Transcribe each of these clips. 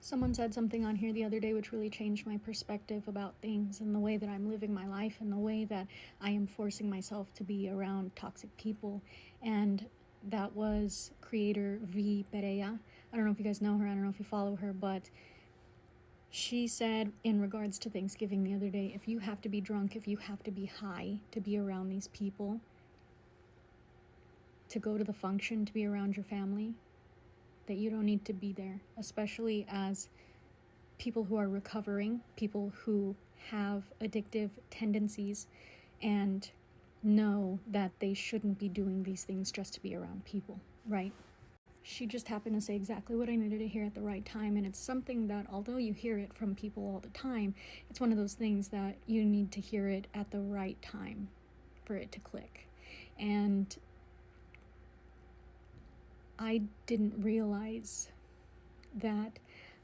Someone said something on here the other day which really changed my perspective about things and the way that I'm living my life and the way that I am forcing myself to be around toxic people. And that was creator V. Pereira. I don't know if you guys know her, I don't know if you follow her, but she said in regards to Thanksgiving the other day, if you have to be drunk, if you have to be high to be around these people, to go to the function, to be around your family, that you don't need to be there, especially as people who are recovering, people who have addictive tendencies and know that they shouldn't be doing these things just to be around people, right? She just happened to say exactly what I needed to hear at the right time, and it's something that, although you hear it from people all the time, it's one of those things that you need to hear it at the right time for it to click. And I didn't realize that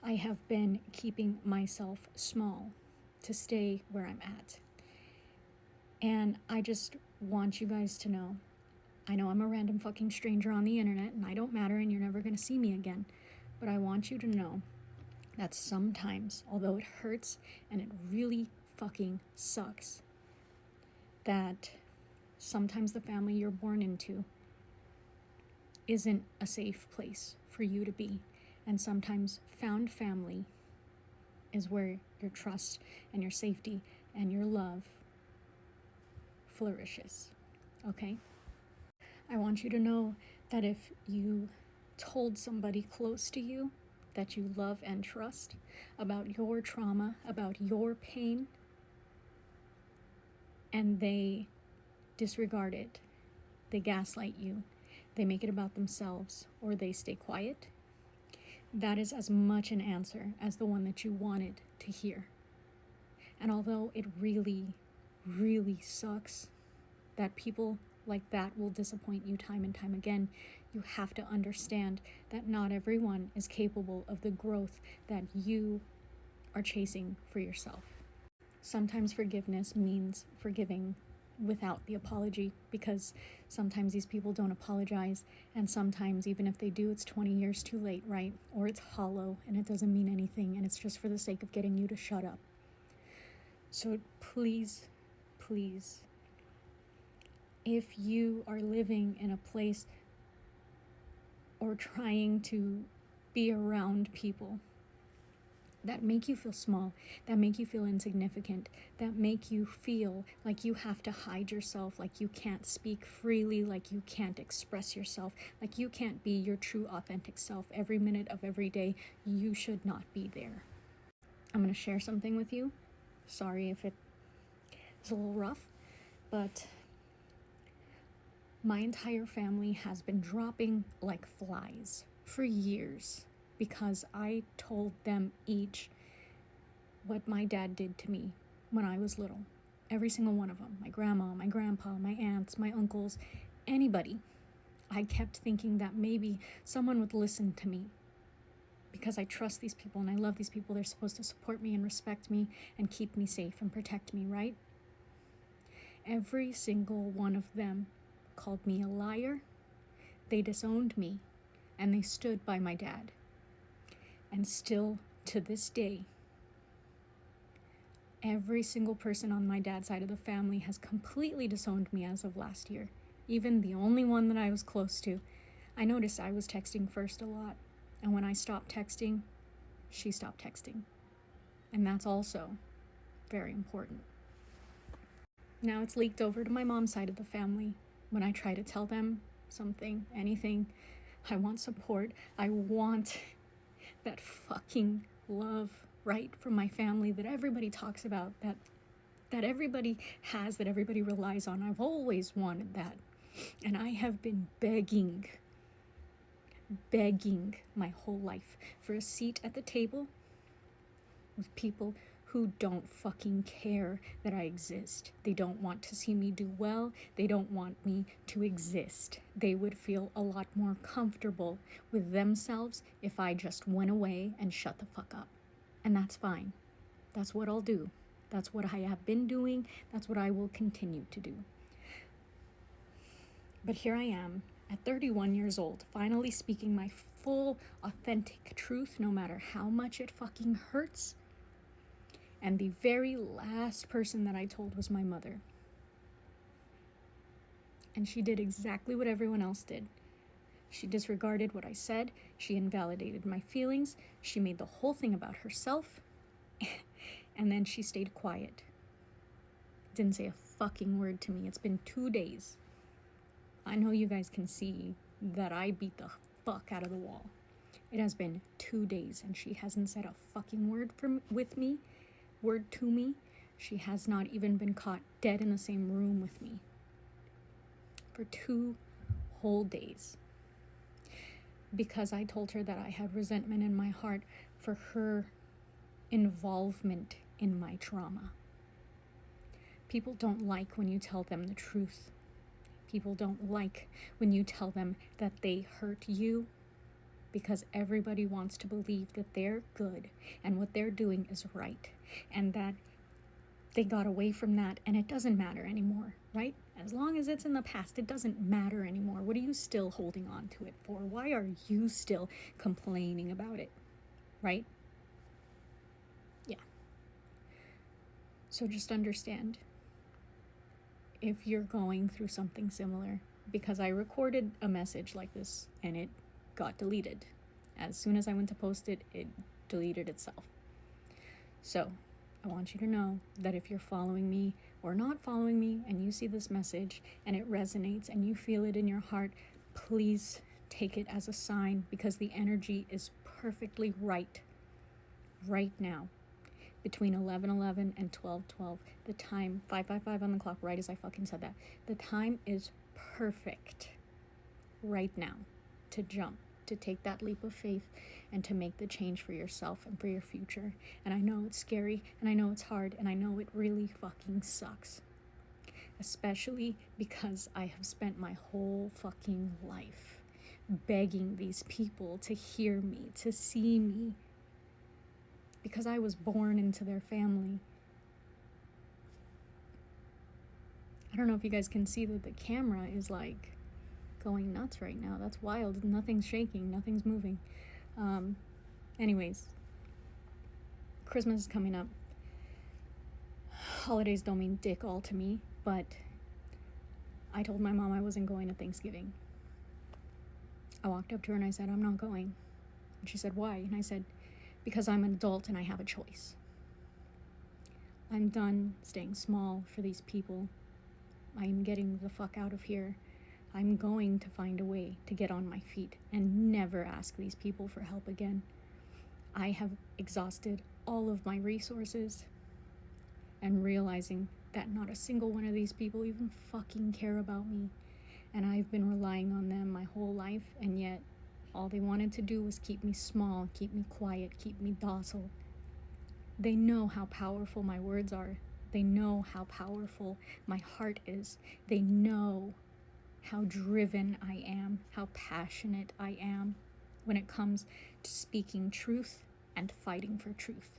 I have been keeping myself small to stay where I'm at. And I just want you guys to know, I know I'm a random fucking stranger on the internet and I don't matter and you're never going to see me again, but I want you to know that sometimes, although it hurts and it really fucking sucks, that sometimes the family you're born into isn't a safe place for you to be. And sometimes found family is where your trust and your safety and your love flourishes. Okay? I want you to know that if you told somebody close to you that you love and trust about your trauma, about your pain, and they disregard it, they gaslight you, they make it about themselves, or they stay quiet, that is as much an answer as the one that you wanted to hear. And although it really, really sucks that people like that will disappoint you time and time again, you have to understand that not everyone is capable of the growth that you are chasing for yourself. Sometimes forgiveness means forgiving without the apology, because sometimes these people don't apologize, and sometimes even if they do, it's 20 years too late, right? Or it's hollow and it doesn't mean anything and it's just for the sake of getting you to shut up. So please, please, if you are living in a place or trying to be around people that make you feel small, that make you feel insignificant, that make you feel like you have to hide yourself, like you can't speak freely, like you can't express yourself, like you can't be your true authentic self every minute of every day, you should not be there. I'm going to share something with you. Sorry if it's a little rough, but my entire family has been dropping like flies for years, because I told them each what my dad did to me when I was little. Every single one of them. My grandma, my grandpa, my aunts, my uncles, anybody. I kept thinking that maybe someone would listen to me, because I trust these people and I love these people. They're supposed to support me and respect me and keep me safe and protect me, right? Every single one of them called me a liar. They disowned me and they stood by my dad. And still, to this day, every single person on my dad's side of the family has completely disowned me as of last year. Even the only one that I was close to. I noticed I was texting first a lot. And when I stopped texting, she stopped texting. And that's also very important. Now it's leaked over to my mom's side of the family. When I try to tell them something, anything, I want support. I want that fucking love, right, from my family that everybody talks about, that everybody has, that everybody relies on. I've always wanted that. And I have been begging my whole life for a seat at the table with people who don't fucking care that I exist. They don't want to see me do well. They don't want me to exist. They would feel a lot more comfortable with themselves if I just went away and shut the fuck up. And that's fine. That's what I'll do. That's what I have been doing. That's what I will continue to do. But here I am at 31 years old, finally speaking my full, authentic truth, no matter how much it fucking hurts. And the very last person that I told was my mother. And she did exactly what everyone else did. She disregarded what I said. She invalidated my feelings. She made the whole thing about herself. And then she stayed quiet. Didn't say a fucking word to me. It's been 2 days. I know you guys can see that I beat the fuck out of the wall. It has been 2 days and she hasn't said a fucking word to me. She has not even been caught dead in the same room with me. For 2 whole days. Because I told her that I had resentment in my heart for her involvement in my trauma. People don't like when you tell them the truth. People don't like when you tell them that they hurt you, because everybody wants to believe that they're good and what they're doing is right, and that they got away from that and it doesn't matter anymore, right? As long as it's in the past, it doesn't matter anymore. What are you still holding on to it for? Why are you still complaining about it, right? Yeah. So just understand, if you're going through something similar, because I recorded a message like this and it got deleted. As soon as I went to post it, it deleted itself. So I want you to know that if you're following me or not following me and you see this message and it resonates and you feel it in your heart, please take it as a sign, because the energy is perfectly right now. Between 11:11 and 12:12, the time, 5:55 on the clock, right as I fucking said that. The time is perfect right now to jump, to take that leap of faith and to make the change for yourself and for your future. And I know it's scary and I know it's hard and I know it really fucking sucks. Especially because I have spent my whole fucking life begging these people to hear me, to see me, because I was born into their family. I don't know if you guys can see that the camera is like going nuts right now. That's wild. Nothing's shaking, nothing's moving. Anyways, Christmas is coming up. Holidays don't mean dick all to me, but I told my mom I wasn't going to Thanksgiving. I walked up to her and I said, I'm not going. And she said, why? And I said, because I'm an adult and I have a choice. I'm done staying small for these people. I'm getting the fuck out of here. I'm going to find a way to get on my feet and never ask these people for help again. I have exhausted all of my resources, and realizing that not a single one of these people even fucking care about me. And I've been relying on them my whole life, and yet all they wanted to do was keep me small, keep me quiet, keep me docile. They know how powerful my words are. They know how powerful my heart is. They know how driven I am, how passionate I am when it comes to speaking truth and fighting for truth,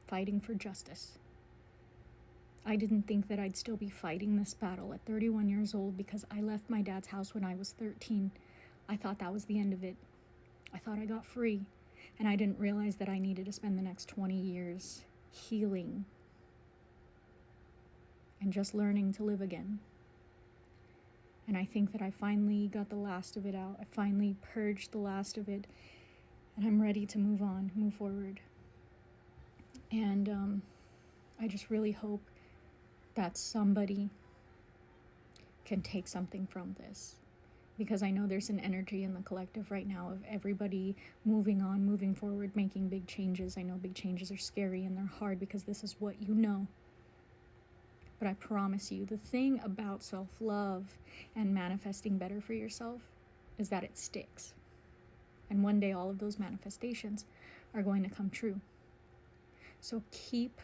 fighting for justice. I didn't think that I'd still be fighting this battle at 31 years old because I left my dad's house when I was 13. I thought that was the end of it. I thought I got free, and I didn't realize that I needed to spend the next 20 years healing and just learning to live again. And I think that I finally got the last of it out. I finally purged the last of it, and I'm ready to move on, move forward. And I just really hope that somebody can take something from this, because I know there's an energy in the collective right now of everybody moving on, moving forward, making big changes. I know big changes are scary and they're hard because this is what you know. But I promise you, the thing about self-love and manifesting better for yourself is that it sticks. And one day all of those manifestations are going to come true. So keep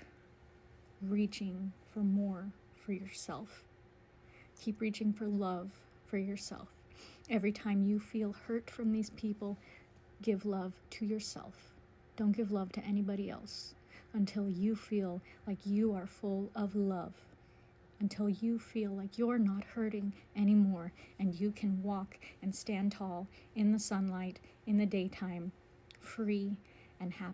reaching for more for yourself. Keep reaching for love for yourself. Every time you feel hurt from these people, give love to yourself. Don't give love to anybody else until you feel like you are full of love, until you feel like you're not hurting anymore and you can walk and stand tall in the sunlight, in the daytime, free and happy.